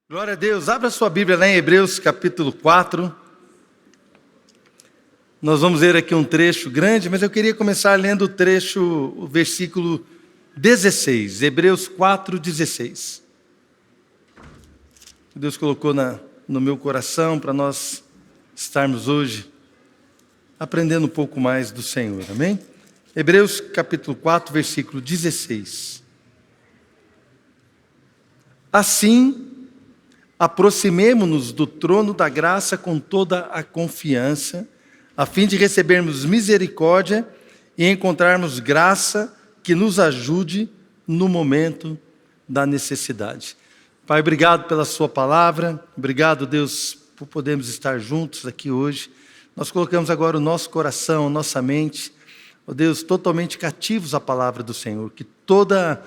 Glória a Deus. Abra sua Bíblia lá em Hebreus capítulo 4. Nós vamos ler aqui um trecho grande, mas eu queria começar lendo o versículo 16. Hebreus 4, 16. Deus colocou no meu coração para nós estarmos hoje aprendendo um pouco mais do Senhor. Amém? Hebreus capítulo 4, versículo 16. Assim, aproximemo-nos do trono da graça com toda a confiança, a fim de recebermos misericórdia e encontrarmos graça que nos ajude no momento da necessidade. Pai, obrigado pela sua palavra, obrigado, Deus, por podermos estar juntos aqui hoje. Nós colocamos agora o nosso coração, nossa mente, ó Deus, totalmente cativos à palavra do Senhor, que toda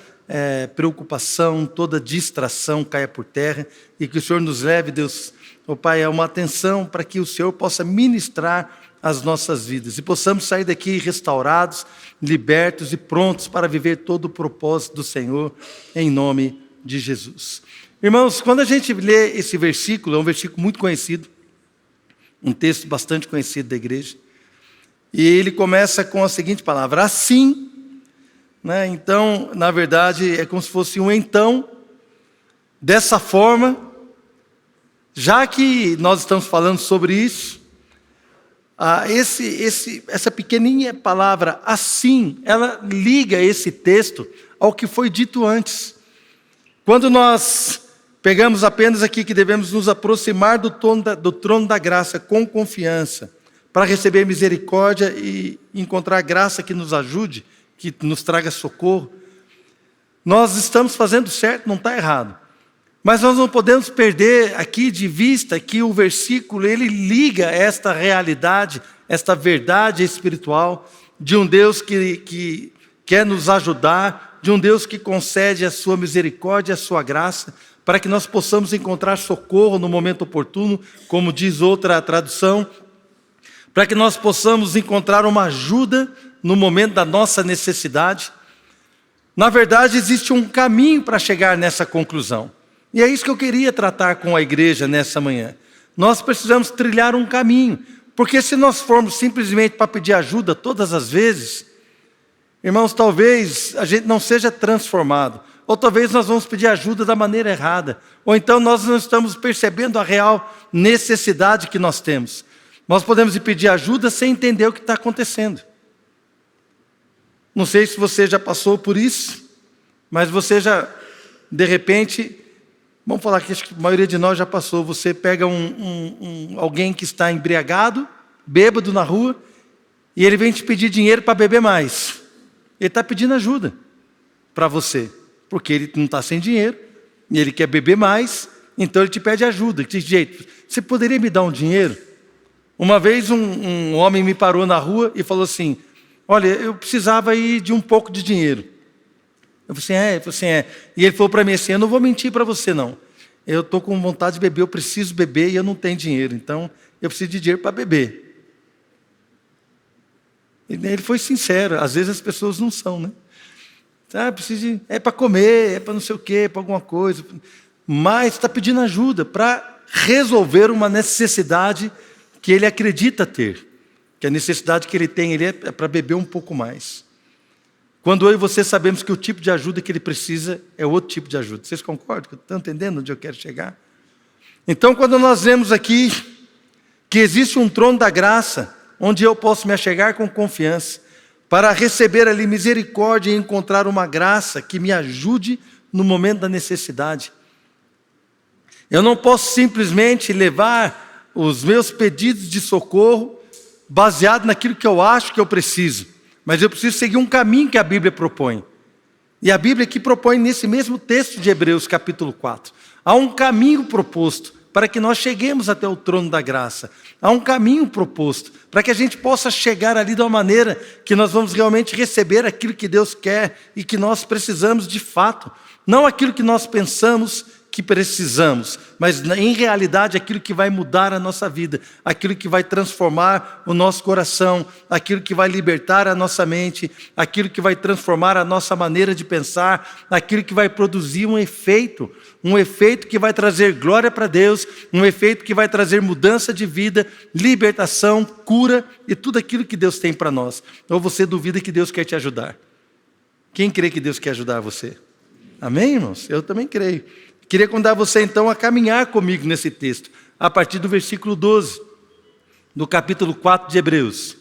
preocupação, toda distração caia por terra e que o Senhor nos leve, Deus, ó Pai, a uma atenção para que o Senhor possa ministrar as nossas vidas e possamos sair daqui restaurados, libertos e prontos para viver todo o propósito do Senhor, em nome de Jesus. Irmãos, quando a gente lê esse versículo, é um versículo muito conhecido, um texto bastante conhecido da igreja, e ele começa com a seguinte palavra: assim. Então, na verdade, é como se fosse um então. Dessa forma, já que nós estamos falando sobre isso, essa pequenininha palavra assim, ela liga esse texto ao que foi dito antes. Quando nós pegamos apenas aqui que devemos nos aproximar do trono da graça com confiança, para receber misericórdia e encontrar graça que nos ajude, que nos traga socorro, nós estamos fazendo certo, não está errado. Mas nós não podemos perder aqui de vista que o versículo, ele liga esta realidade, esta verdade espiritual, de um Deus que quer nos ajudar, de um Deus que concede a sua misericórdia, a sua graça, para que nós possamos encontrar socorro no momento oportuno, como diz outra tradução, para que nós possamos encontrar uma ajuda no momento da nossa necessidade. Na verdade, existe um caminho para chegar nessa conclusão. E é isso que eu queria tratar com a igreja nessa manhã. Nós precisamos trilhar um caminho, porque se nós formos simplesmente para pedir ajuda todas as vezes, irmãos, talvez a gente não seja transformado, ou talvez nós vamos pedir ajuda da maneira errada, ou então nós não estamos percebendo a real necessidade que nós temos. Nós podemos ir pedir ajuda sem entender o que está acontecendo. Não sei se você já passou por isso, mas você já, de repente, vamos falar que acho que a maioria de nós já passou, você pega alguém que está embriagado, bêbado na rua, e ele vem te pedir dinheiro para beber mais. Ele está pedindo ajuda para você, porque ele não está sem dinheiro, e ele quer beber mais, então ele te pede ajuda. De jeito, você poderia me dar um dinheiro? Uma vez um homem me parou na rua e falou assim: olha, eu precisava ir de um pouco de dinheiro. Eu falei assim, E ele falou para mim assim: eu não vou mentir para você não. Eu estou com vontade de beber, eu preciso beber e eu não tenho dinheiro. Então, eu preciso de dinheiro para beber. Ele foi sincero, às vezes as pessoas não são, né? É para comer, é para não sei o quê, é para alguma coisa. Mas está pedindo ajuda para resolver uma necessidade que ele acredita ter. Que a necessidade que ele tem é para beber um pouco mais. Quando eu e você sabemos que o tipo de ajuda que ele precisa é outro tipo de ajuda. Vocês concordam? Estão entendendo onde eu quero chegar? Então, quando nós vemos aqui que existe um trono da graça, onde eu posso me achegar com confiança, para receber ali misericórdia e encontrar uma graça que me ajude no momento da necessidade. Eu não posso simplesmente levar os meus pedidos de socorro baseado naquilo que eu acho que eu preciso, mas eu preciso seguir um caminho que a Bíblia propõe. E a Bíblia aqui propõe nesse mesmo texto de Hebreus capítulo 4. Há um caminho proposto para que nós cheguemos até o trono da graça. Há um caminho proposto para que a gente possa chegar ali de uma maneira que nós vamos realmente receber aquilo que Deus quer e que nós precisamos de fato. Não aquilo que nós pensamos que precisamos, mas em realidade aquilo que vai mudar a nossa vida, aquilo que vai transformar o nosso coração, aquilo que vai libertar a nossa mente, aquilo que vai transformar a nossa maneira de pensar, aquilo que vai produzir um efeito que vai trazer glória para Deus, um efeito que vai trazer mudança de vida, libertação, cura e tudo aquilo que Deus tem para nós. Ou você duvida que Deus quer te ajudar? Quem crê que Deus quer ajudar você? Amém, irmãos? Eu também creio. Queria convidar você então a caminhar comigo nesse texto, a partir do versículo 12, do capítulo 4 de Hebreus.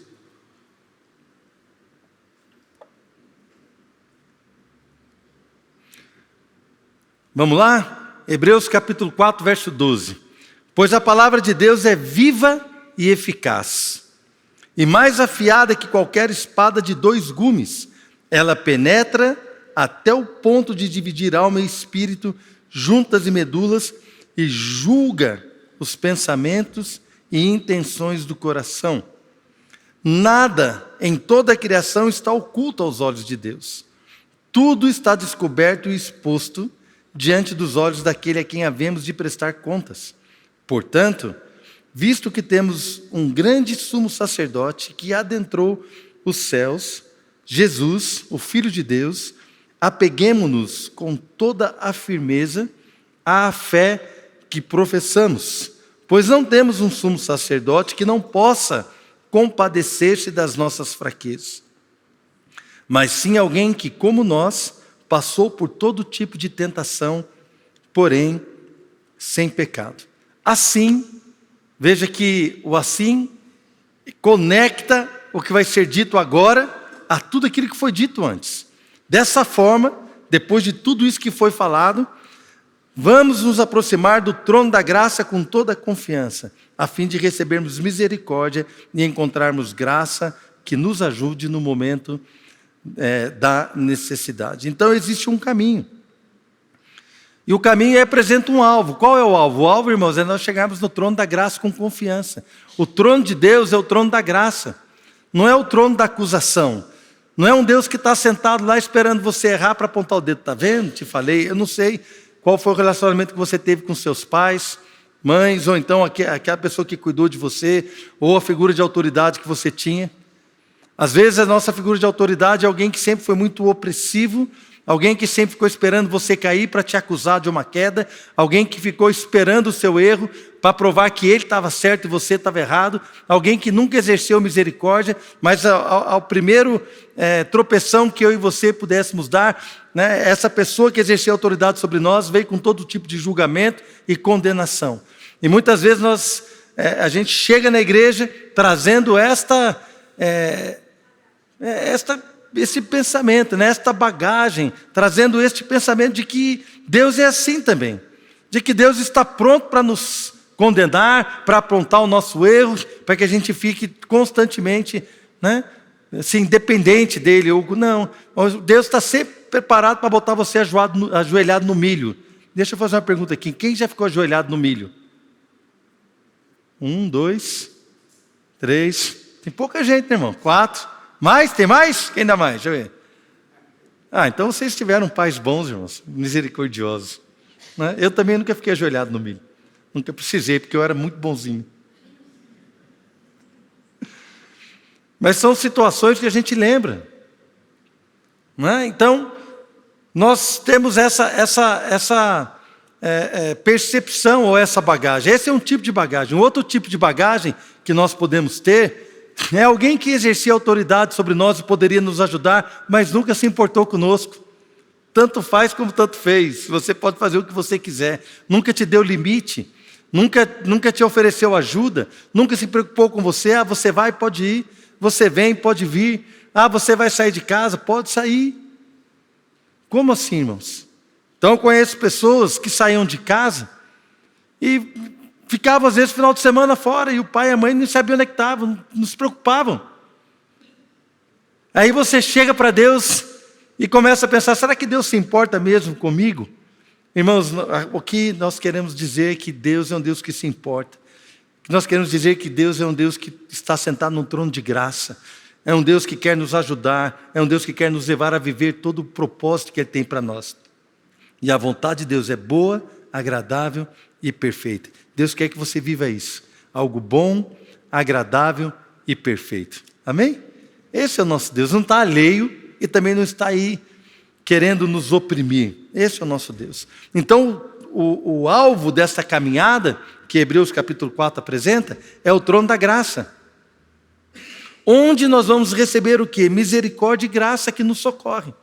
Vamos lá? Hebreus capítulo 4, verso 12. Pois a palavra de Deus é viva e eficaz, e mais afiada que qualquer espada de 2 gumes. Ela penetra até o ponto de dividir alma e espírito, juntas e medulas, e julga os pensamentos e intenções do coração. Nada em toda a criação está oculto aos olhos de Deus. Tudo está descoberto e exposto diante dos olhos daquele a quem havemos de prestar contas. Portanto, visto que temos um grande sumo sacerdote que adentrou os céus, Jesus, o Filho de Deus, apeguemo-nos com toda a firmeza à fé que professamos, pois não temos um sumo sacerdote que não possa compadecer-se das nossas fraquezas, mas sim alguém que, como nós, passou por todo tipo de tentação, porém sem pecado. Assim, veja que o assim conecta o que vai ser dito agora a tudo aquilo que foi dito antes. Dessa forma, depois de tudo isso que foi falado, vamos nos aproximar do trono da graça com toda a confiança, a fim de recebermos misericórdia e encontrarmos graça que nos ajude no momento da necessidade. Então existe um caminho. E o caminho representa um alvo. Qual é o alvo? O alvo, irmãos, é nós chegarmos no trono da graça com confiança. O trono de Deus é o trono da graça. Não é o trono da acusação. Não é um Deus que está sentado lá esperando você errar para apontar o dedo. Está vendo? Te falei. Eu não sei qual foi o relacionamento que você teve com seus pais, mães, ou então aquela pessoa que cuidou de você, ou a figura de autoridade que você tinha. Às vezes a nossa figura de autoridade é alguém que sempre foi muito opressivo, alguém que sempre ficou esperando você cair para te acusar de uma queda, alguém que ficou esperando o seu erro para provar que ele estava certo e você estava errado, alguém que nunca exerceu misericórdia, mas ao primeiro tropeção que eu e você pudéssemos dar, né, essa pessoa que exerceu autoridade sobre nós veio com todo tipo de julgamento e condenação. E muitas vezes a gente chega na igreja trazendo esse pensamento, né? Esta bagagem, trazendo este pensamento de que Deus é assim também, de que Deus está pronto para nos condenar, para apontar o nosso erro, para que a gente fique constantemente, né, assim, dependente dele. Não, Deus está sempre preparado para botar você ajoelhado no milho. Deixa eu fazer uma pergunta aqui, quem já ficou ajoelhado no milho? 1, 2, 3, tem pouca gente, né, irmão? 4, mais? Tem mais? Quem dá mais? Deixa eu ver. Então vocês tiveram pais bons, irmãos, misericordiosos, né? Eu também nunca fiquei ajoelhado no milho. Nunca precisei, porque eu era muito bonzinho. Mas são situações que a gente lembra, né? Então, nós temos essa percepção ou essa bagagem. Esse é um tipo de bagagem. Um outro tipo de bagagem que nós podemos ter é alguém que exercia autoridade sobre nós e poderia nos ajudar, mas nunca se importou conosco. Tanto faz como tanto fez. Você pode fazer o que você quiser. Nunca te deu limite. Nunca te ofereceu ajuda. Nunca se preocupou com você. Você vai, pode ir. Você vem, pode vir. Você vai sair de casa, pode sair. Como assim, irmãos? Então eu conheço pessoas que saíam de casa e ficavam às vezes no final de semana fora, e o pai e a mãe não sabiam onde é que estavam, não se preocupavam. Aí você chega para Deus e começa a pensar, será que Deus se importa mesmo comigo? Irmãos, o que nós queremos dizer é que Deus é um Deus que se importa. Nós queremos dizer que Deus é um Deus que está sentado num trono de graça. É um Deus que quer nos ajudar, é um Deus que quer nos levar a viver todo o propósito que Ele tem para nós. E a vontade de Deus é boa, agradável e perfeita. Deus quer que você viva isso. Algo bom, agradável e perfeito. Amém? Esse é o nosso Deus. Não está alheio e também não está aí querendo nos oprimir. Esse é o nosso Deus. Então, o alvo dessa caminhada, que Hebreus capítulo 4 apresenta, é o trono da graça. Onde nós vamos receber o quê? Misericórdia e graça que nos socorre.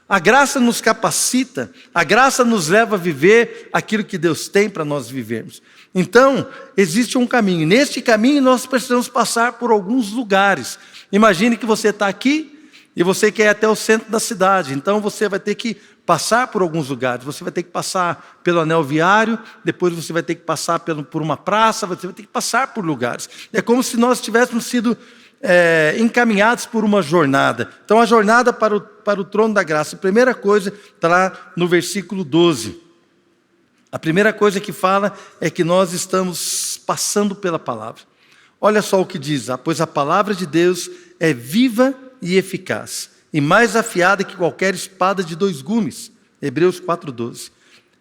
A graça nos capacita, a graça nos leva a viver aquilo que Deus tem para nós vivermos. Então, existe um caminho. Neste caminho, nós precisamos passar por alguns lugares. Imagine que você está aqui e você quer ir até o centro da cidade. Então, você vai ter que passar por alguns lugares. Você vai ter que passar pelo anel viário, depois você vai ter que passar por uma praça, você vai ter que passar por lugares. É como se nós tivéssemos sido encaminhados por uma jornada. Então, a jornada para o trono da graça. A primeira coisa está lá no versículo 12. A primeira coisa que fala é que nós estamos passando pela palavra. Olha só o que diz: pois a palavra de Deus é viva e eficaz, e mais afiada que qualquer espada de 2 gumes. Hebreus 4:12.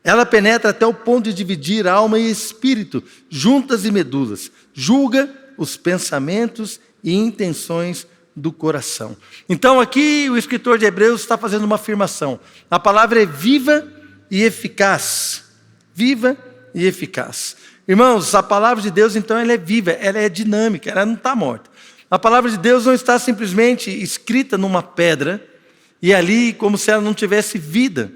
Ela penetra até o ponto de dividir alma e espírito, juntas e medulas, julga os pensamentos e intenções do coração. Então aqui o escritor de Hebreus está fazendo uma afirmação. A palavra é viva e eficaz. Viva e eficaz. Irmãos, a palavra de Deus então ela é viva, ela é dinâmica, ela não está morta. A palavra de Deus não está simplesmente escrita numa pedra e ali como se ela não tivesse vida.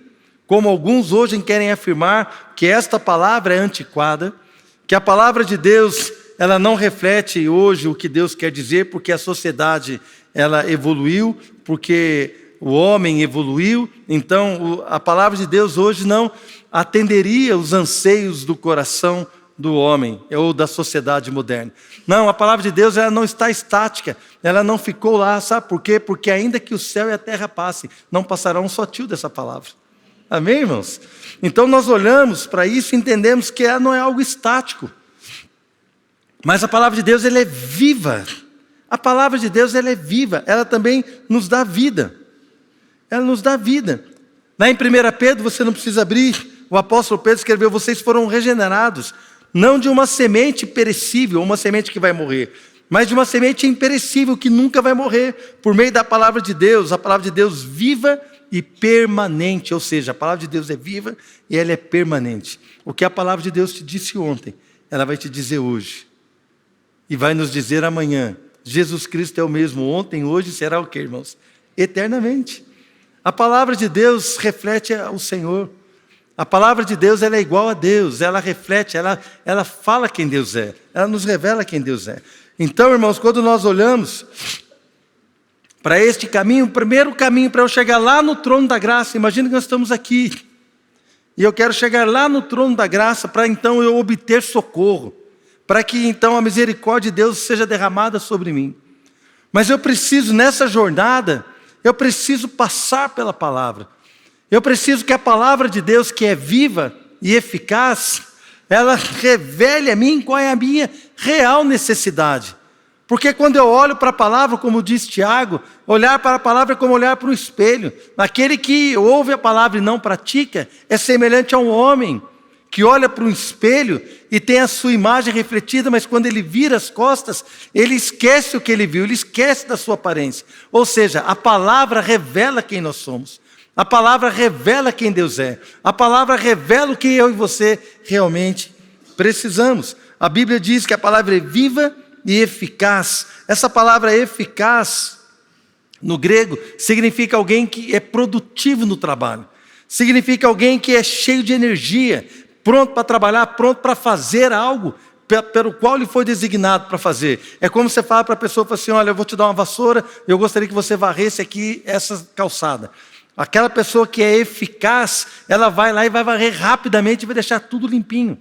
Como alguns hoje querem afirmar que esta palavra é antiquada, que a palavra de Deus ela não reflete hoje o que Deus quer dizer, porque a sociedade ela evoluiu, porque o homem evoluiu. Então a palavra de Deus hoje não atenderia os anseios do coração do homem ou da sociedade moderna. Não, a palavra de Deus ela não está estática, ela não ficou lá, sabe por quê? Porque ainda que o céu e a terra passem, não passará um só tio dessa palavra. Amém, irmãos? Então nós olhamos para isso e entendemos que ela não é algo estático. Mas a palavra de Deus ela é viva. A palavra de Deus ela é viva, ela também nos dá vida. Ela nos dá vida. Lá em 1 Pedro, você não precisa abrir, o apóstolo Pedro escreveu: vocês foram regenerados, não de uma semente perecível, uma semente que vai morrer, mas de uma semente imperecível que nunca vai morrer, por meio da palavra de Deus, a palavra de Deus viva e permanente. Ou seja, a palavra de Deus é viva e ela é permanente. O que a palavra de Deus te disse ontem, ela vai te dizer hoje. E vai nos dizer amanhã. Jesus Cristo é o mesmo ontem, hoje, será o quê, irmãos? Eternamente. A palavra de Deus reflete o Senhor. A palavra de Deus ela é igual a Deus, ela reflete, ela fala quem Deus é, ela nos revela quem Deus é. Então, irmãos, quando nós olhamos para este caminho, o primeiro caminho para eu chegar lá no trono da graça, imagina que nós estamos aqui, e eu quero chegar lá no trono da graça para então eu obter socorro, para que então a misericórdia de Deus seja derramada sobre mim. Mas eu preciso, nessa jornada, eu preciso passar pela palavra. Eu preciso que a palavra de Deus, que é viva e eficaz, ela revele a mim qual é a minha real necessidade. Porque quando eu olho para a palavra, como diz Tiago, olhar para a palavra é como olhar para um espelho. Aquele que ouve a palavra e não pratica é semelhante a um homem que olha para um espelho e tem a sua imagem refletida, mas quando ele vira as costas, ele esquece o que ele viu, ele esquece da sua aparência. Ou seja, a palavra revela quem nós somos. A palavra revela quem Deus é. A palavra revela o que eu e você realmente precisamos. A Bíblia diz que a palavra é viva e eficaz. Essa palavra eficaz, no grego, significa alguém que é produtivo no trabalho. Significa alguém que é cheio de energia, pronto para trabalhar, pronto para fazer algo pelo qual ele foi designado para fazer. É como você fala para a pessoa, fala assim: olha, eu vou te dar uma vassoura, eu gostaria que você varresse aqui essa calçada. Aquela pessoa que é eficaz, ela vai lá e vai varrer rapidamente e vai deixar tudo limpinho.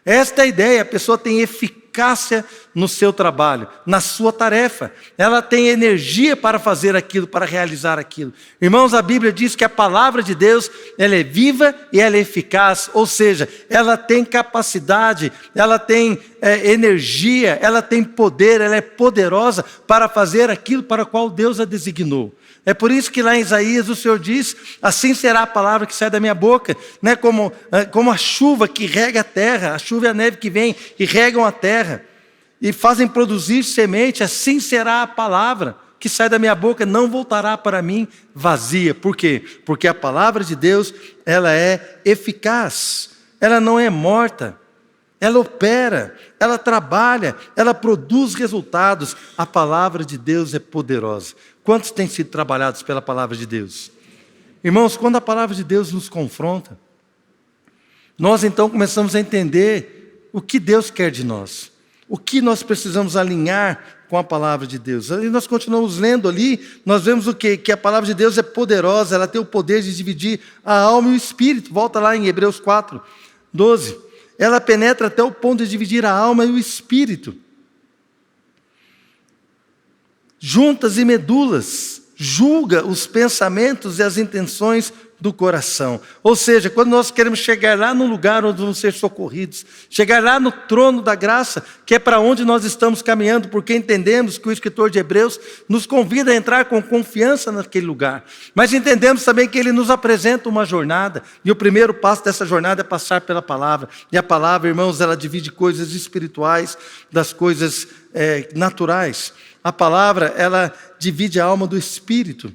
Esta é a ideia, a pessoa tem eficácia no seu trabalho, na sua tarefa. Ela tem energia para fazer aquilo, para realizar aquilo. Irmãos, a Bíblia diz que a palavra de Deus, ela é viva e ela é eficaz. Ou seja, ela tem capacidade, ela tem energia, ela tem poder, ela é poderosa para fazer aquilo para o qual Deus a designou. É por isso que lá em Isaías o Senhor diz, assim será a palavra que sai da minha boca, né? Como a chuva que rega a terra, a chuva e a neve que vem e regam a terra, e fazem produzir semente, assim será a palavra que sai da minha boca, não voltará para mim vazia. Por quê? Porque a palavra de Deus, ela é eficaz, ela não é morta, ela opera, ela trabalha, ela produz resultados. A palavra de Deus é poderosa. Quantos têm sido trabalhados pela palavra de Deus? Irmãos, quando a palavra de Deus nos confronta, nós então começamos a entender o que Deus quer de nós, o que nós precisamos alinhar com a palavra de Deus. E nós continuamos lendo ali, nós vemos o quê? Que a palavra de Deus é poderosa, ela tem o poder de dividir a alma e o espírito. Volta lá em Hebreus 4, 12. Ela penetra até o ponto de dividir a alma e o espírito, juntas e medulas, julga os pensamentos e as intenções do coração. Ou seja, quando nós queremos chegar lá no lugar onde vamos ser socorridos, chegar lá no trono da graça, que é para onde nós estamos caminhando, porque entendemos que o escritor de Hebreus nos convida a entrar com confiança naquele lugar. Mas entendemos também que ele nos apresenta uma jornada, e o primeiro passo dessa jornada é passar pela palavra. E a palavra, irmãos, ela divide coisas espirituais das coisas naturais. A palavra, ela divide a alma do espírito.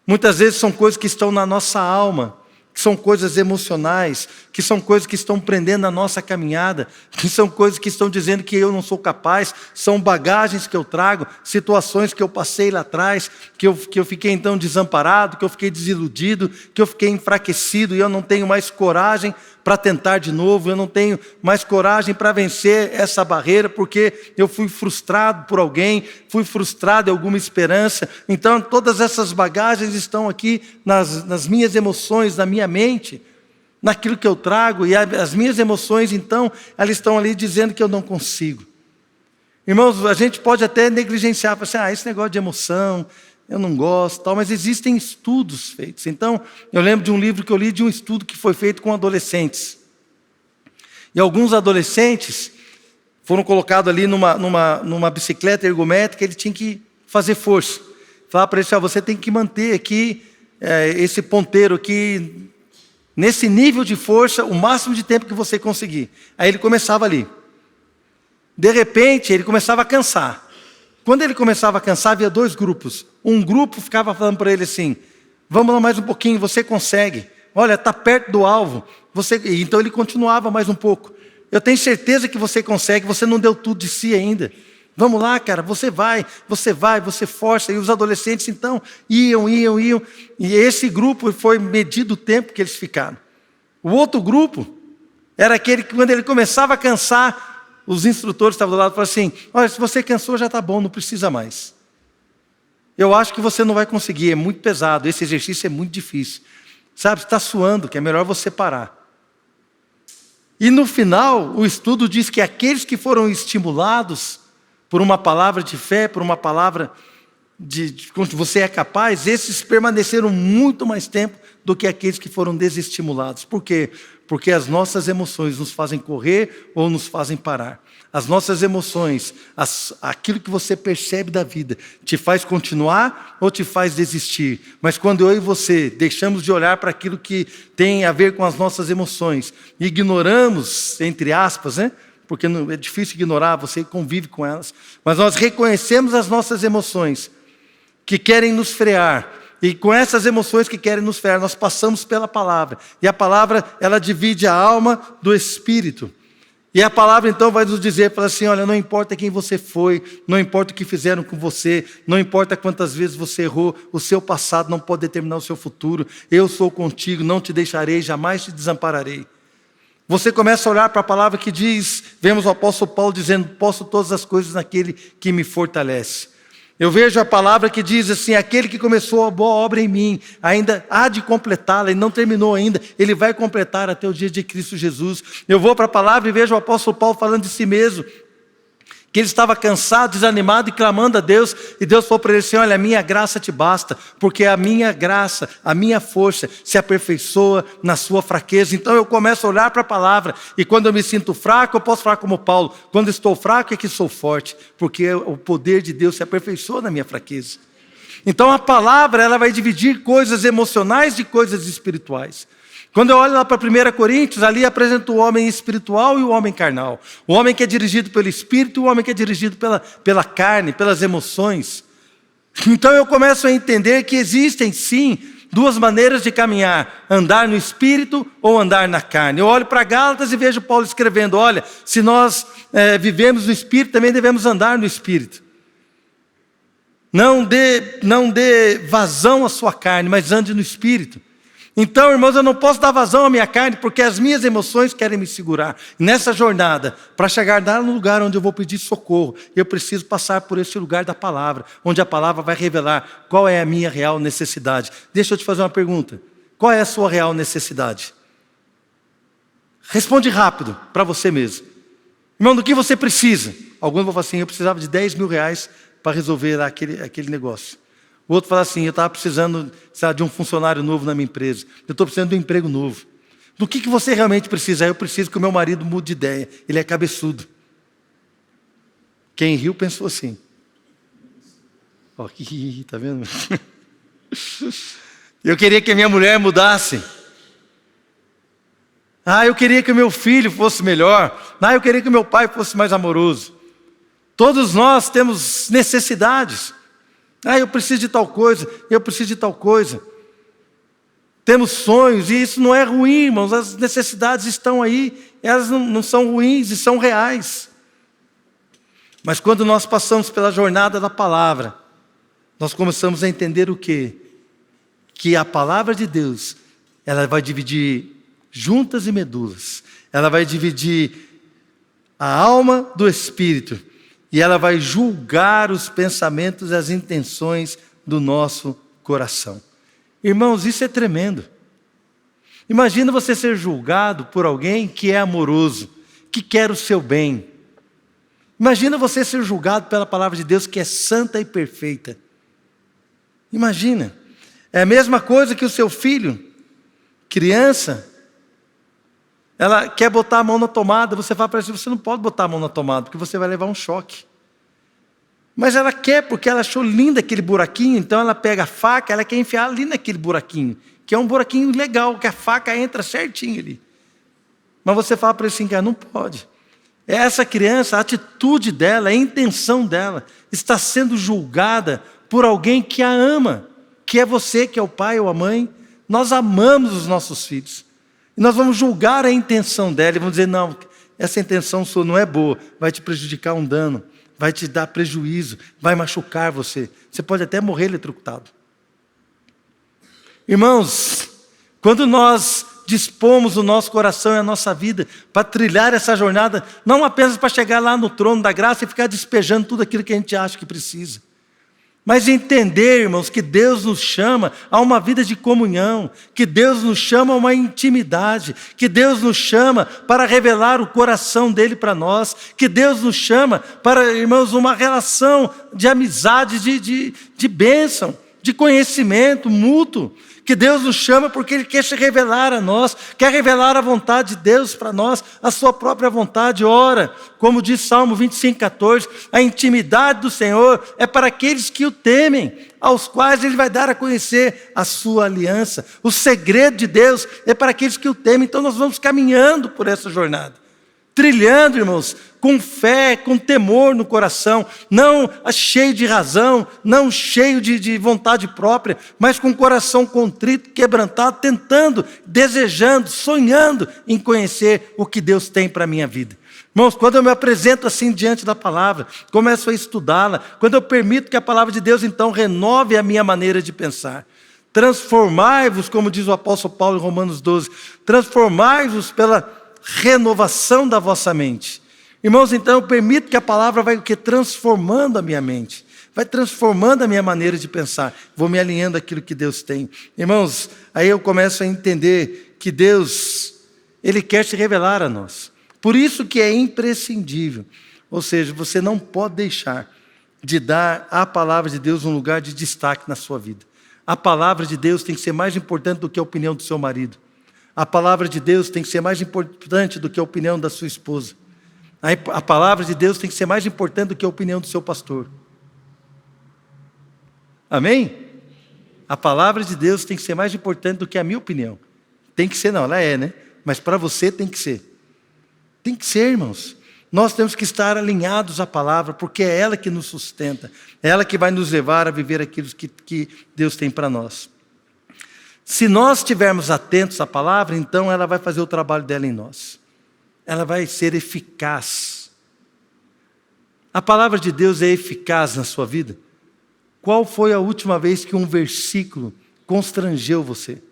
Muitas vezes são coisas que estão na nossa alma, que são coisas emocionais, que são coisas que estão prendendo a nossa caminhada, que são coisas que estão dizendo que eu não sou capaz, são bagagens que eu trago, situações que eu passei lá atrás, que eu fiquei então desamparado, que eu fiquei desiludido, que eu fiquei enfraquecido e eu não tenho mais coragem para tentar de novo, eu não tenho mais coragem para vencer essa barreira, porque eu fui frustrado por alguém, fui frustrado em alguma esperança. Então todas essas bagagens estão aqui nas minhas emoções, na minha mente, naquilo que eu trago, e as minhas emoções então, elas estão ali dizendo que eu não consigo. Irmãos, a gente pode até negligenciar, falar assim, esse negócio de emoção, eu não gosto, tal, mas existem estudos feitos. Então, eu lembro de um livro que eu li, de um estudo que foi feito com adolescentes. E alguns adolescentes foram colocados ali numa bicicleta ergométrica, ele tinha que fazer força. Falar para ele, você tem que manter aqui esse ponteiro aqui, nesse nível de força, o máximo de tempo que você conseguir. Aí ele começava ali. De repente, ele começava a cansar. Quando ele começava a cansar, havia dois grupos. Um grupo ficava falando para ele assim, vamos lá mais um pouquinho, você consegue. Olha, está perto do alvo. Então ele continuava mais um pouco. Eu tenho certeza que você consegue, você não deu tudo de si ainda. Vamos lá, cara, você força. E os adolescentes, então, iam. E esse grupo foi medido o tempo que eles ficaram. O outro grupo era aquele que, quando ele começava a cansar, os instrutores estavam do lado e falaram assim, olha, se você cansou já está bom, não precisa mais. Eu acho que você não vai conseguir, é muito pesado, esse exercício é muito difícil. Sabe, está suando, que é melhor você parar. E no final, o estudo diz que aqueles que foram estimulados por uma palavra de fé, por uma palavra de você é capaz, esses permaneceram muito mais tempo do que aqueles que foram desestimulados. Por quê? Porque as nossas emoções nos fazem correr ou nos fazem parar. As nossas emoções, aquilo que você percebe da vida, te faz continuar ou te faz desistir. Mas quando eu e você deixamos de olhar para aquilo que tem a ver com as nossas emoções, ignoramos, entre aspas, né? Porque é difícil ignorar, você convive com elas, mas nós reconhecemos as nossas emoções que querem nos frear, e com essas emoções que querem nos frear, nós passamos pela palavra, e a palavra, ela divide a alma do espírito, e a palavra então vai nos dizer, fala assim, olha, não importa quem você foi, não importa o que fizeram com você, não importa quantas vezes você errou, o seu passado não pode determinar o seu futuro, eu sou contigo, não te deixarei, jamais te desampararei. Você começa a olhar para a palavra que diz, vemos o apóstolo Paulo dizendo, posso todas as coisas naquele que me fortalece. Eu vejo a palavra que diz assim, aquele que começou a boa obra em mim, ainda há de completá-la, e não terminou ainda, ele vai completar até o dia de Cristo Jesus. Eu vou para a palavra e vejo o apóstolo Paulo falando de si mesmo, que ele estava cansado, desanimado e clamando a Deus, e Deus falou para ele assim, olha, a minha graça te basta, porque a minha graça, a minha força se aperfeiçoa na sua fraqueza. Então eu começo a olhar para a palavra, e quando eu me sinto fraco, eu posso falar como Paulo, quando estou fraco é que sou forte, porque o poder de Deus se aperfeiçoa na minha fraqueza. Então a palavra, ela vai dividir coisas emocionais de coisas espirituais. Quando eu olho lá para 1 Coríntios, ali apresenta o homem espiritual e o homem carnal. O homem que é dirigido pelo Espírito e o homem que é dirigido pela carne, pelas emoções. Então eu começo a entender que existem sim duas maneiras de caminhar: andar no Espírito ou andar na carne. Eu olho para Gálatas e vejo Paulo escrevendo: olha, se nós vivemos no Espírito, também devemos andar no Espírito. Não dê vazão à sua carne, mas ande no Espírito. Então, irmãos, eu não posso dar vazão à minha carne, porque as minhas emoções querem me segurar. Nessa jornada, para chegar lá no lugar onde eu vou pedir socorro, eu preciso passar por esse lugar da palavra, onde a palavra vai revelar qual é a minha real necessidade. Deixa eu te fazer uma pergunta: qual é a sua real necessidade? Responde rápido, para você mesmo. Irmão, do que você precisa? Alguns vão falar assim: eu precisava de 10 mil reais para resolver aquele negócio. O outro fala assim: eu estava precisando, sabe, de um funcionário novo na minha empresa. Eu estou precisando de um emprego novo. Do que você realmente precisa? Eu preciso que o meu marido mude de ideia. Ele é cabeçudo. Quem riu pensou assim. Ó, tá vendo? Eu queria que a minha mulher mudasse. Eu queria que o meu filho fosse melhor. Eu queria que o meu pai fosse mais amoroso. Todos nós temos necessidades. Eu preciso de tal coisa, eu preciso de tal coisa. Temos sonhos, e isso não é ruim, irmãos. As necessidades estão aí, elas não são ruins e são reais. Mas quando nós passamos pela jornada da palavra, nós começamos a entender o quê? Que a palavra de Deus, ela vai dividir juntas e medulas. Ela vai dividir a alma do espírito. E ela vai julgar os pensamentos e as intenções do nosso coração. Irmãos, isso é tremendo. Imagina você ser julgado por alguém que é amoroso, que quer o seu bem. Imagina você ser julgado pela palavra de Deus, que é santa e perfeita. Imagina. É a mesma coisa que o seu filho, criança, ela quer botar a mão na tomada, você fala para ela: você não pode botar a mão na tomada, porque você vai levar um choque. Mas ela quer, porque ela achou lindo aquele buraquinho, então ela pega a faca, ela quer enfiar ali naquele buraquinho, que é um buraquinho legal, que a faca entra certinho ali. Mas você fala para ele assim: cara, não pode. Essa criança, a atitude dela, a intenção dela, está sendo julgada por alguém que a ama, que é você, que é o pai ou a mãe. Nós amamos os nossos filhos. E nós vamos julgar a intenção dela e vamos dizer: não, essa intenção sua não é boa, vai te prejudicar um dano, vai te dar prejuízo, vai machucar você. Você pode até morrer eletrocutado. Irmãos, quando nós dispomos o nosso coração e a nossa vida para trilhar essa jornada, não apenas para chegar lá no trono da graça e ficar despejando tudo aquilo que a gente acha que precisa, mas entender, irmãos, que Deus nos chama a uma vida de comunhão, que Deus nos chama a uma intimidade, que Deus nos chama para revelar o coração dEle para nós, que Deus nos chama para, irmãos, uma relação de amizade, de bênção, de conhecimento mútuo, que Deus nos chama porque Ele quer se revelar a nós, quer revelar a vontade de Deus para nós, a sua própria vontade. Ora, como diz Salmo 25:14, a intimidade do Senhor é para aqueles que o temem, aos quais Ele vai dar a conhecer a sua aliança. O segredo de Deus é para aqueles que o temem. Então nós vamos caminhando por essa jornada, trilhando, irmãos, com fé, com temor no coração, não cheio de razão, não cheio de vontade própria, mas com o coração contrito, quebrantado, tentando, desejando, sonhando em conhecer o que Deus tem para a minha vida. Irmãos, quando eu me apresento assim diante da palavra, começo a estudá-la, quando eu permito que a palavra de Deus então renove a minha maneira de pensar, transformai-vos, como diz o apóstolo Paulo em Romanos 12, transformai-vos pela renovação da vossa mente. Irmãos, então eu permito que a palavra vai transformando a minha mente, vai transformando a minha maneira de pensar, vou me alinhando àquilo que Deus tem. Irmãos, aí eu começo a entender que Deus, Ele quer se revelar a nós. Por isso que é imprescindível, ou seja, você não pode deixar de dar à palavra de Deus um lugar de destaque na sua vida. A palavra de Deus tem que ser mais importante do que a opinião do seu marido. A palavra de Deus tem que ser mais importante do que a opinião da sua esposa. A palavra de Deus tem que ser mais importante do que a opinião do seu pastor. Amém? A palavra de Deus tem que ser mais importante do que a minha opinião. Tem que ser, não, ela é, né? Mas para você tem que ser. Tem que ser, irmãos. Nós temos que estar alinhados à palavra, porque é ela que nos sustenta. É ela que vai nos levar a viver aquilo que Deus tem para nós. Se nós estivermos atentos à palavra, então ela vai fazer o trabalho dela em nós. Ela vai ser eficaz. A palavra de Deus é eficaz na sua vida? Qual foi a última vez que um versículo constrangeu você?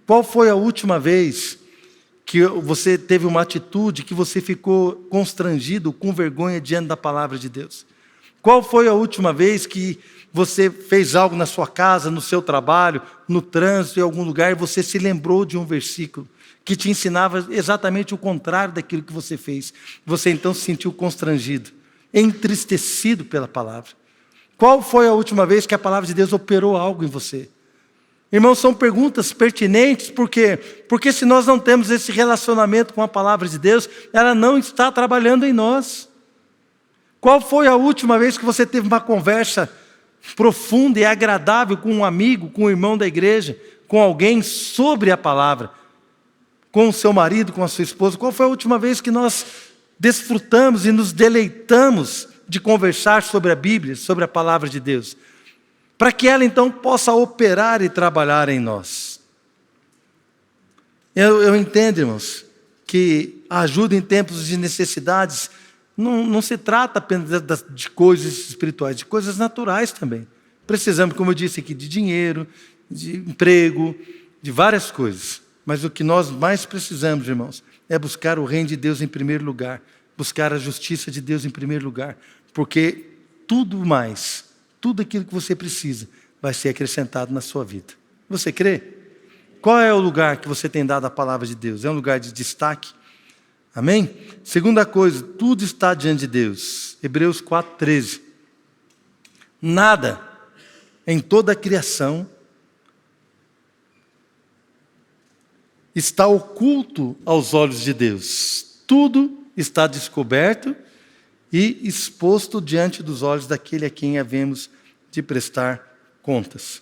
Qual foi a última vez que você teve uma atitude que você ficou constrangido, com vergonha diante da palavra de Deus? Qual foi a última vez que você fez algo na sua casa, no seu trabalho, no trânsito, em algum lugar, e você se lembrou de um versículo que te ensinava exatamente o contrário daquilo que você fez? Você então se sentiu constrangido, entristecido pela palavra. Qual foi a última vez que a palavra de Deus operou algo em você? Irmãos, são perguntas pertinentes, por quê? Porque se nós não temos esse relacionamento com a palavra de Deus, ela não está trabalhando em nós. Qual foi a última vez que você teve uma conversa profunda e agradável com um amigo, com um irmão da igreja, com alguém sobre a palavra? Com o seu marido, com a sua esposa? Qual foi a última vez que nós desfrutamos e nos deleitamos de conversar sobre a Bíblia, sobre a palavra de Deus? Para que ela então possa operar e trabalhar em nós. Eu entendo, irmãos, que a ajuda em tempos de necessidades não se trata apenas de coisas espirituais, de coisas naturais também. Precisamos, como eu disse aqui, de dinheiro, de emprego, de várias coisas. Mas o que nós mais precisamos, irmãos, é buscar o reino de Deus em primeiro lugar, buscar a justiça de Deus em primeiro lugar, porque tudo mais, tudo aquilo que você precisa vai ser acrescentado na sua vida. Você crê? Qual é o lugar que você tem dado à palavra de Deus? É um lugar de destaque? Amém? Segunda coisa, tudo está diante de Deus. Hebreus 4:13. Nada em toda a criação está oculto aos olhos de Deus. Tudo está descoberto e exposto diante dos olhos daquele a quem havemos de prestar contas.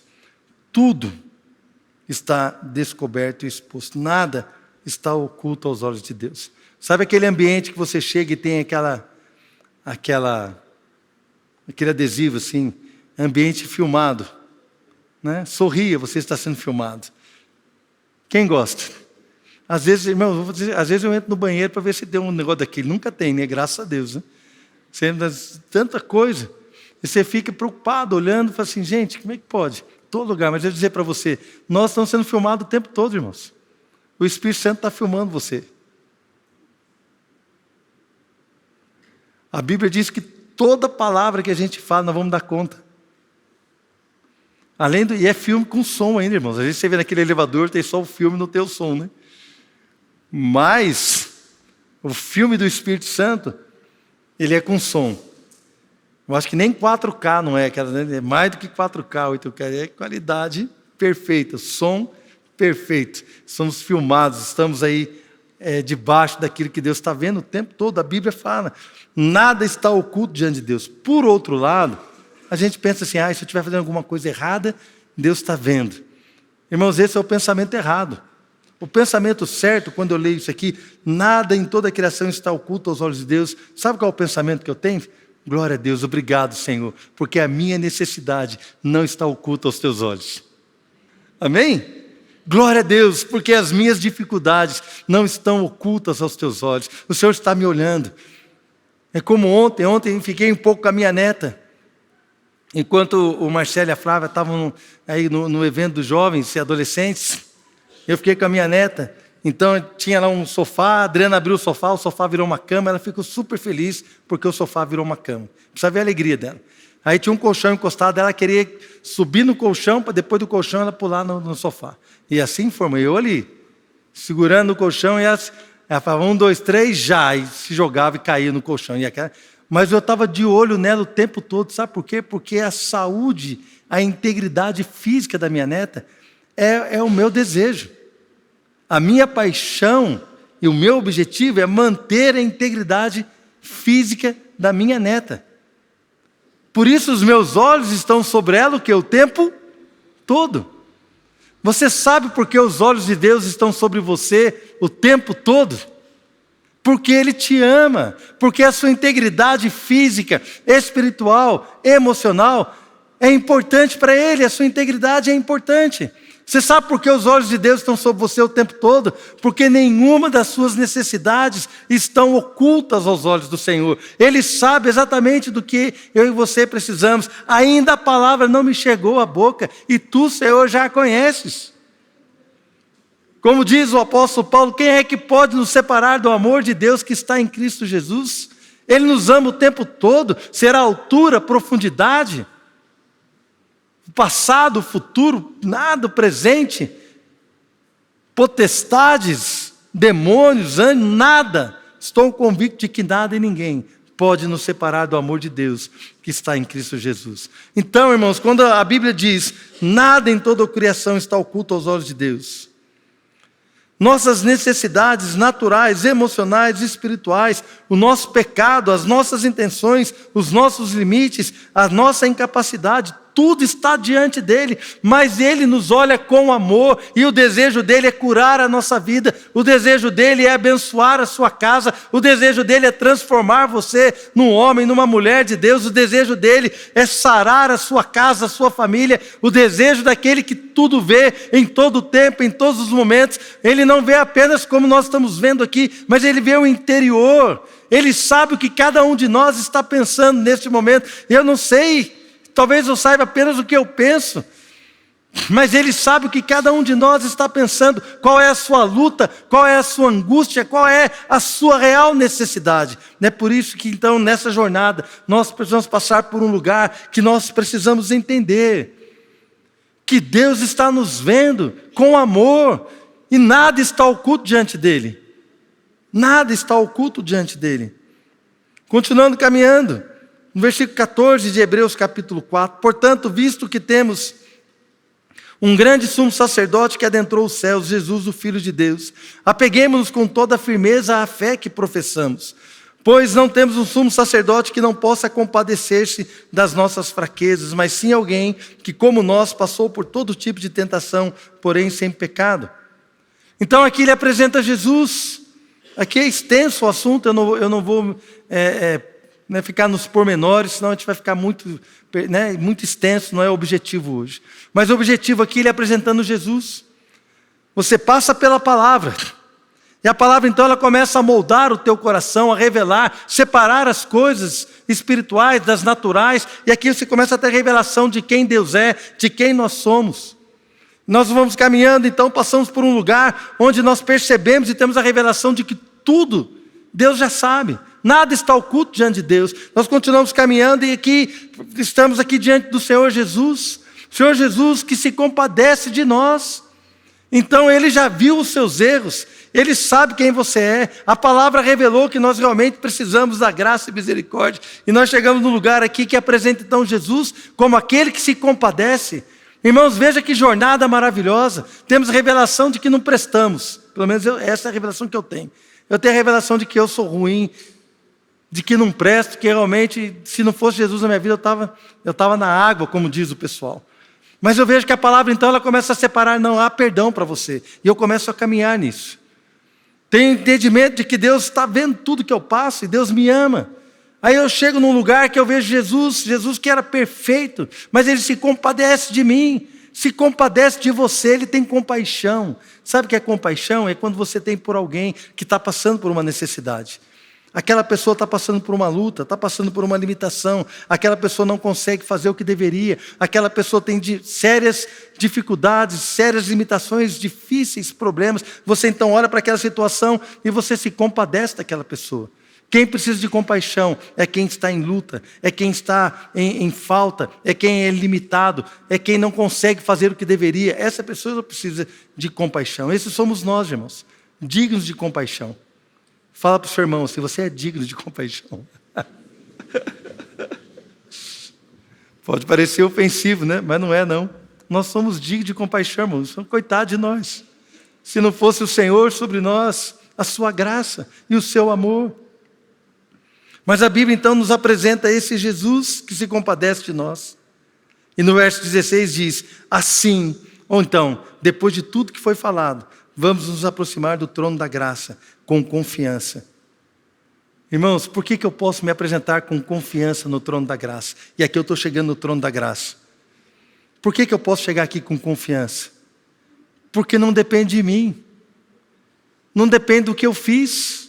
Tudo está descoberto e exposto. Nada está oculto aos olhos de Deus. Sabe aquele ambiente que você chega e tem aquele adesivo assim, ambiente filmado, né? Sorria, você está sendo filmado. Quem gosta? Às vezes, irmão, às vezes eu entro no banheiro para ver se tem um negócio daquele. Nunca tem, né? Graças a Deus, né? Tanta coisa. E você fica preocupado, olhando, e fala assim, gente, como é que pode? Todo lugar. Mas eu vou dizer para você, nós estamos sendo filmados o tempo todo, irmãos. O Espírito Santo está filmando você. A Bíblia diz que toda palavra que a gente fala, nós vamos dar conta. E é filme com som ainda, irmãos. Às vezes você vê naquele elevador, tem só o filme, não tem o som, né? Mas o filme do Espírito Santo, ele é com som. Eu acho que nem 4K não é, é mais do que 4K, 8K, é qualidade perfeita, som perfeito. Somos filmados, estamos aí debaixo daquilo que Deus está vendo o tempo todo. A Bíblia fala, nada está oculto diante de Deus. Por outro lado, a gente pensa assim, se eu estiver fazendo alguma coisa errada, Deus está vendo. Irmãos, esse é o pensamento errado. O pensamento certo, quando eu leio isso aqui, nada em toda a criação está oculto aos olhos de Deus. Sabe qual é o pensamento que eu tenho? Glória a Deus, obrigado, Senhor, porque a minha necessidade não está oculta aos teus olhos. Amém? Glória a Deus, porque as minhas dificuldades não estão ocultas aos teus olhos. O Senhor está me olhando. É como ontem fiquei um pouco com a minha neta. Enquanto o Marcelo e a Flávia estavam aí no evento dos jovens e adolescentes, eu fiquei com a minha neta. Então tinha lá um sofá, a Adriana abriu o sofá virou uma cama, ela ficou super feliz porque o sofá virou uma cama. Precisa ver a alegria dela. Aí tinha um colchão encostado, ela queria subir no colchão, para depois do colchão ela pular no sofá. E assim foi, eu ali, segurando no colchão, e ela falava 1, 2, 3, já, e se jogava e caía no colchão. Mas eu estava de olho nela o tempo todo, sabe por quê? Porque a saúde, a integridade física da minha neta é o meu desejo. A minha paixão e o meu objetivo é manter a integridade física da minha neta. Por isso os meus olhos estão sobre ela o tempo todo. Você sabe por que os olhos de Deus estão sobre você o tempo todo? Porque Ele te ama, porque a sua integridade física, espiritual, emocional é importante para Ele, a sua integridade é importante. Você sabe por que os olhos de Deus estão sobre você o tempo todo? Porque nenhuma das suas necessidades estão ocultas aos olhos do Senhor. Ele sabe exatamente do que eu e você precisamos. Ainda a palavra não me chegou à boca e tu, Senhor, já a conheces. Como diz o apóstolo Paulo, quem é que pode nos separar do amor de Deus que está em Cristo Jesus? Ele nos ama o tempo todo. Será a altura, a profundidade, o passado, o futuro, nada, o presente, potestades, demônios, ânimo, nada. Estou convicto de que nada e ninguém pode nos separar do amor de Deus que está em Cristo Jesus. Então, irmãos, quando a Bíblia diz, nada em toda a criação está oculto aos olhos de Deus, nossas necessidades naturais, emocionais, espirituais, o nosso pecado, as nossas intenções, os nossos limites, a nossa incapacidade, tudo está diante dele, mas ele nos olha com amor e o desejo dele é curar a nossa vida, o desejo dele é abençoar a sua casa, o desejo dele é transformar você num homem, numa mulher de Deus, o desejo dele é sarar a sua casa, a sua família, o desejo daquele que tudo vê em todo o tempo, em todos os momentos. Ele não vê apenas como nós estamos vendo aqui, mas ele vê o interior, ele sabe o que cada um de nós está pensando neste momento. Eu não sei, talvez eu saiba apenas o que eu penso, mas Ele sabe o que cada um de nós está pensando, qual é a sua luta, qual é a sua angústia, qual é a sua real necessidade. É por isso que então nessa jornada nós precisamos passar por um lugar que nós precisamos entender, que Deus está nos vendo com amor e nada está oculto diante dEle. Nada está oculto diante dEle. Continuando caminhando, no versículo 14 de Hebreus capítulo 4, portanto, visto que temos um grande sumo sacerdote que adentrou os céus, Jesus, o Filho de Deus, apeguemo-nos com toda a firmeza à fé que professamos, pois não temos um sumo sacerdote que não possa compadecer-se das nossas fraquezas, mas sim alguém que, como nós, passou por todo tipo de tentação, porém sem pecado. Então aqui ele apresenta Jesus. Aqui é extenso o assunto, eu não vou ficar nos pormenores, senão a gente vai ficar muito extenso, não é o objetivo hoje. Mas o objetivo aqui, ele apresentando Jesus. Você passa pela palavra, e a palavra então ela começa a moldar o teu coração, a revelar, separar as coisas espirituais das naturais, e aqui você começa a ter revelação de quem Deus é, de quem nós somos. Nós vamos caminhando, então passamos por um lugar onde nós percebemos e temos a revelação de que tudo Deus já sabe. Nada está oculto diante de Deus. Nós continuamos caminhando e estamos aqui diante do Senhor Jesus. O Senhor Jesus que se compadece de nós. Então Ele já viu os seus erros. Ele sabe quem você é. A palavra revelou que nós realmente precisamos da graça e misericórdia. E nós chegamos num lugar aqui que apresenta então Jesus como aquele que se compadece. Irmãos, veja que jornada maravilhosa. Temos revelação de que não prestamos. Pelo menos essa é a revelação que eu tenho. Eu tenho a revelação de que eu sou ruim, de que não presto, que realmente, se não fosse Jesus na minha vida, eu estava na água, como diz o pessoal. Mas eu vejo que a palavra, então, ela começa a separar, não há perdão para você. E eu começo a caminhar nisso. Tenho entendimento de que Deus está vendo tudo que eu passo e Deus me ama. Aí eu chego num lugar que eu vejo Jesus que era perfeito, mas Ele se compadece de mim, se compadece de você, Ele tem compaixão. Sabe o que é compaixão? É quando você tem por alguém que está passando por uma necessidade. Aquela pessoa está passando por uma luta, está passando por uma limitação, aquela pessoa não consegue fazer o que deveria, aquela pessoa tem sérias dificuldades, sérias limitações, difíceis problemas. Você então olha para aquela situação e você se compadece daquela pessoa. Quem precisa de compaixão é quem está em luta, é quem está em falta, é quem é limitado, é quem não consegue fazer o que deveria. Essa pessoa precisa de compaixão. Esses somos nós, irmãos, dignos de compaixão. Fala para o seu irmão, se você é digno de compaixão. Pode parecer ofensivo, né? Mas não é, não. Nós somos dignos de compaixão, irmãos. Coitado de nós. Se não fosse o Senhor sobre nós, a sua graça e o seu amor. Mas a Bíblia então nos apresenta esse Jesus que se compadece de nós. E no verso 16 diz, assim, ou então, depois de tudo que foi falado, vamos nos aproximar do trono da graça com confiança. Irmãos, por que eu posso me apresentar com confiança no trono da graça? E aqui eu estou chegando no trono da graça. Por que eu posso chegar aqui com confiança? Porque não depende de mim. Não depende do que eu fiz.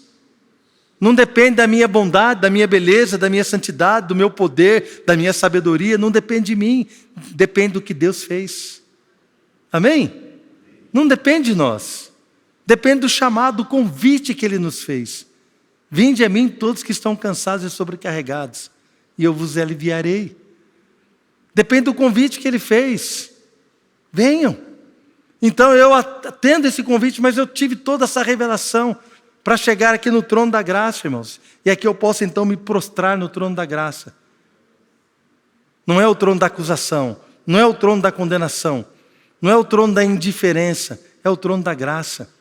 Não depende da minha bondade, da minha beleza, da minha santidade, do meu poder, da minha sabedoria. Não depende de mim. Depende do que Deus fez. Amém? Não depende de nós. Depende do chamado, do convite que Ele nos fez. Vinde a mim todos que estão cansados e sobrecarregados, e eu vos aliviarei. Depende do convite que Ele fez. Venham. Então eu atendo esse convite, mas eu tive toda essa revelação para chegar aqui no trono da graça, irmãos. E aqui eu posso então me prostrar no trono da graça. Não é o trono da acusação, não é o trono da condenação, não é o trono da indiferença, é o trono da graça.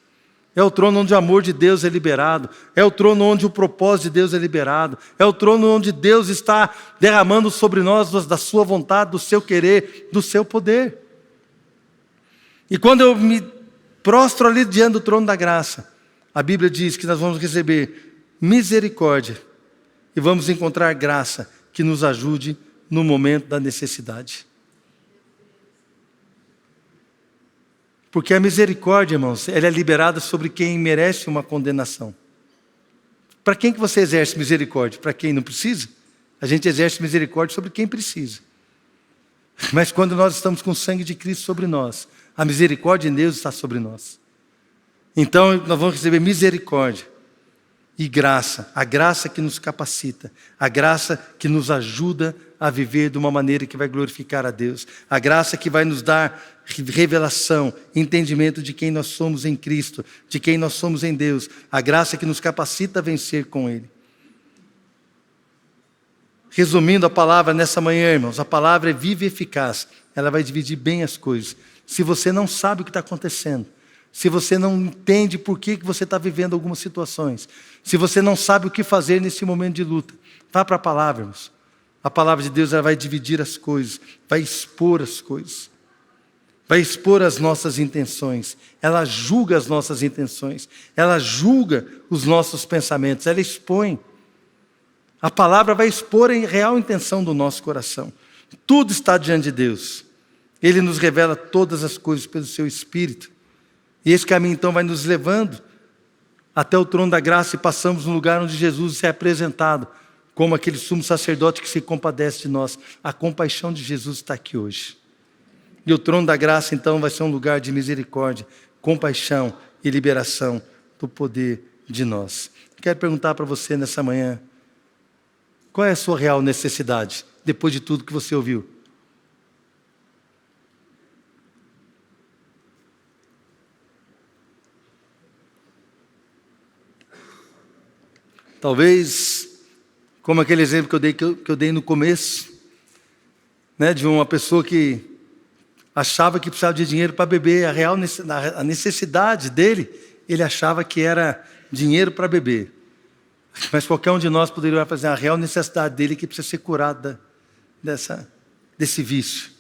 É o trono onde o amor de Deus é liberado. É o trono onde o propósito de Deus é liberado. É o trono onde Deus está derramando sobre nós da sua vontade, do seu querer, do seu poder. E quando eu me prostro ali diante do trono da graça, a Bíblia diz que nós vamos receber misericórdia e vamos encontrar graça que nos ajude no momento da necessidade. Porque a misericórdia, irmãos, ela é liberada sobre quem merece uma condenação. Para quem que você exerce misericórdia? Para quem não precisa? A gente exerce misericórdia sobre quem precisa. Mas quando nós estamos com o sangue de Cristo sobre nós, a misericórdia de Deus está sobre nós. Então nós vamos receber misericórdia e graça. A graça que nos capacita. A graça que nos ajuda a viver de uma maneira que vai glorificar a Deus. A graça que vai nos dar revelação, entendimento de quem nós somos em Cristo, de quem nós somos em Deus. A graça que nos capacita a vencer com Ele. Resumindo a palavra nessa manhã, irmãos, a palavra é viva e eficaz. Ela vai dividir bem as coisas. Se você não sabe o que está acontecendo, se você não entende por que você está vivendo algumas situações, se você não sabe o que fazer nesse momento de luta, vá para a palavra, irmãos. A palavra de Deus ela vai dividir as coisas, vai expor as coisas, vai expor as nossas intenções, ela julga as nossas intenções, ela julga os nossos pensamentos, ela expõe. A palavra vai expor a real intenção do nosso coração. Tudo está diante de Deus. Ele nos revela todas as coisas pelo seu Espírito. E esse caminho então vai nos levando até o trono da graça e passamos no lugar onde Jesus é apresentado como aquele sumo sacerdote que se compadece de nós. A compaixão de Jesus está aqui hoje. E o trono da graça então vai ser um lugar de misericórdia, compaixão e liberação do poder de nós. Quero perguntar para você nessa manhã, qual é a sua real necessidade, depois de tudo que você ouviu? Talvez, como aquele exemplo que eu dei no começo, né, de uma pessoa que achava que precisava de dinheiro para beber, a necessidade dele, ele achava que era dinheiro para beber. Mas qualquer um de nós poderia fazer a real necessidade dele que precisa ser curada desse vício.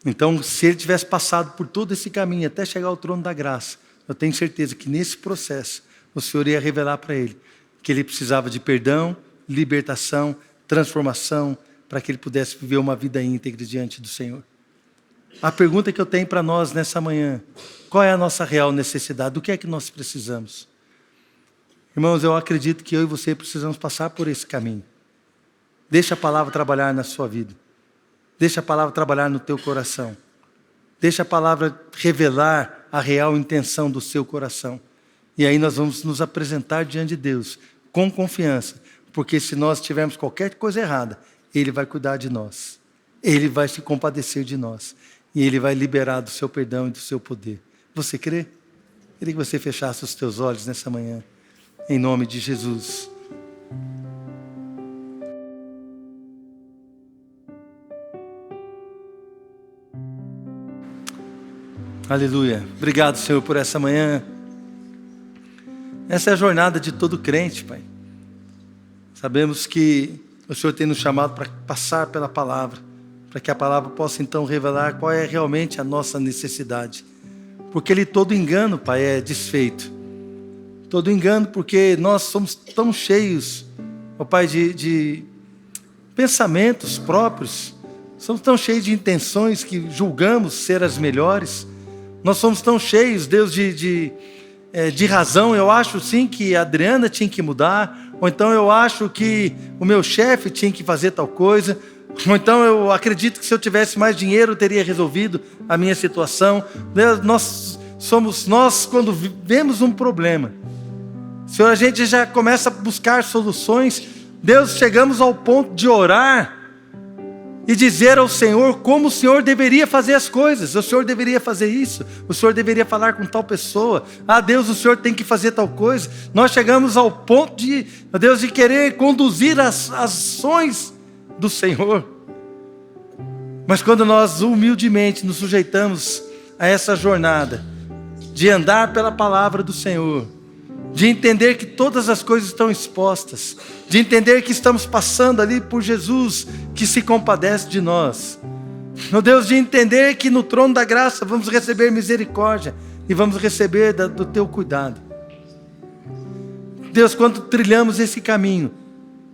Então, se ele tivesse passado por todo esse caminho até chegar ao trono da graça, eu tenho certeza que nesse processo o Senhor ia revelar para ele que ele precisava de perdão, libertação, transformação, para que ele pudesse viver uma vida íntegra diante do Senhor. A pergunta que eu tenho para nós nessa manhã, qual é a nossa real necessidade? Do que é que nós precisamos? Irmãos, eu acredito que eu e você precisamos passar por esse caminho. Deixa a palavra trabalhar na sua vida. Deixa a palavra trabalhar no teu coração. Deixa a palavra revelar a real intenção do seu coração. E aí nós vamos nos apresentar diante de Deus com confiança. Porque se nós tivermos qualquer coisa errada, Ele vai cuidar de nós. Ele vai se compadecer de nós. E Ele vai liberar do seu perdão e do seu poder. Você crê? Queria que você fechasse os teus olhos nessa manhã. Em nome de Jesus. Aleluia. Obrigado, Senhor, por essa manhã. Essa é a jornada de todo crente, Pai. Sabemos que o Senhor tem nos chamado para passar pela palavra, para que a palavra possa então revelar qual é realmente a nossa necessidade. Porque todo engano, Pai, é desfeito. Todo engano, porque nós somos tão cheios, ó Pai, de pensamentos próprios. Somos tão cheios de intenções que julgamos ser as melhores. Nós somos tão cheios, Deus, de razão. Eu acho sim que a Adriana tinha que mudar, ou então eu acho que o meu chefe tinha que fazer tal coisa, ou então eu acredito que se eu tivesse mais dinheiro eu teria resolvido a minha situação. Nós quando vemos um problema, Senhor, a gente já começa a buscar soluções. Deus, chegamos ao ponto de orar e dizer ao Senhor como o Senhor deveria fazer as coisas. O Senhor deveria fazer isso, o Senhor deveria falar com tal pessoa. Deus, o Senhor tem que fazer tal coisa. Nós chegamos ao ponto Deus, de querer conduzir as ações do Senhor. Mas quando nós humildemente nos sujeitamos a essa jornada, de andar pela palavra do Senhor, de entender que todas as coisas estão expostas, de entender que estamos passando ali por Jesus, que se compadece de nós. Meu Deus, de entender que no trono da graça vamos receber misericórdia e vamos receber do teu cuidado. Deus, quando trilhamos esse caminho,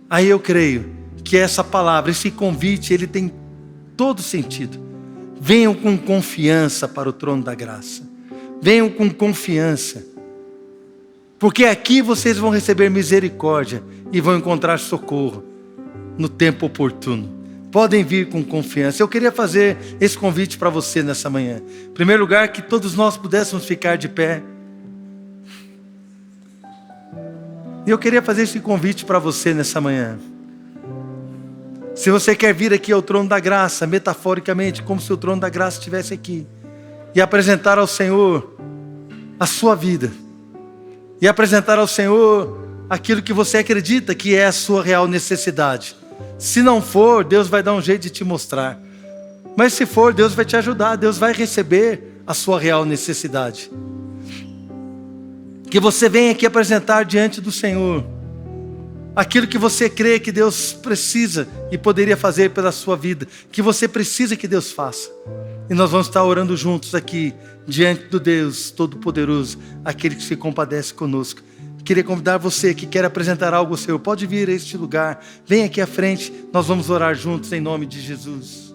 aí eu creio que essa palavra, esse convite, ele tem todo sentido. Venham com confiança para o trono da graça. Venham com confiança. Porque aqui vocês vão receber misericórdia e vão encontrar socorro no tempo oportuno. Podem vir com confiança. Eu queria fazer esse convite para você nessa manhã. Em primeiro lugar, que todos nós pudéssemos ficar de pé. E eu queria fazer esse convite para você nessa manhã. Se você quer vir aqui ao trono da graça, metaforicamente, como se o trono da graça estivesse aqui, e apresentar ao Senhor a sua vida, e apresentar ao Senhor aquilo que você acredita que é a sua real necessidade. Se não for, Deus vai dar um jeito de te mostrar. Mas se for, Deus vai te ajudar. Deus vai receber a sua real necessidade. Que você venha aqui apresentar diante do Senhor aquilo que você crê que Deus precisa e poderia fazer pela sua vida, que você precisa que Deus faça. E nós vamos estar orando juntos aqui, diante do Deus Todo-Poderoso, aquele que se compadece conosco. Queria convidar você que quer apresentar algo ao Senhor, pode vir a este lugar, vem aqui à frente, nós vamos orar juntos em nome de Jesus.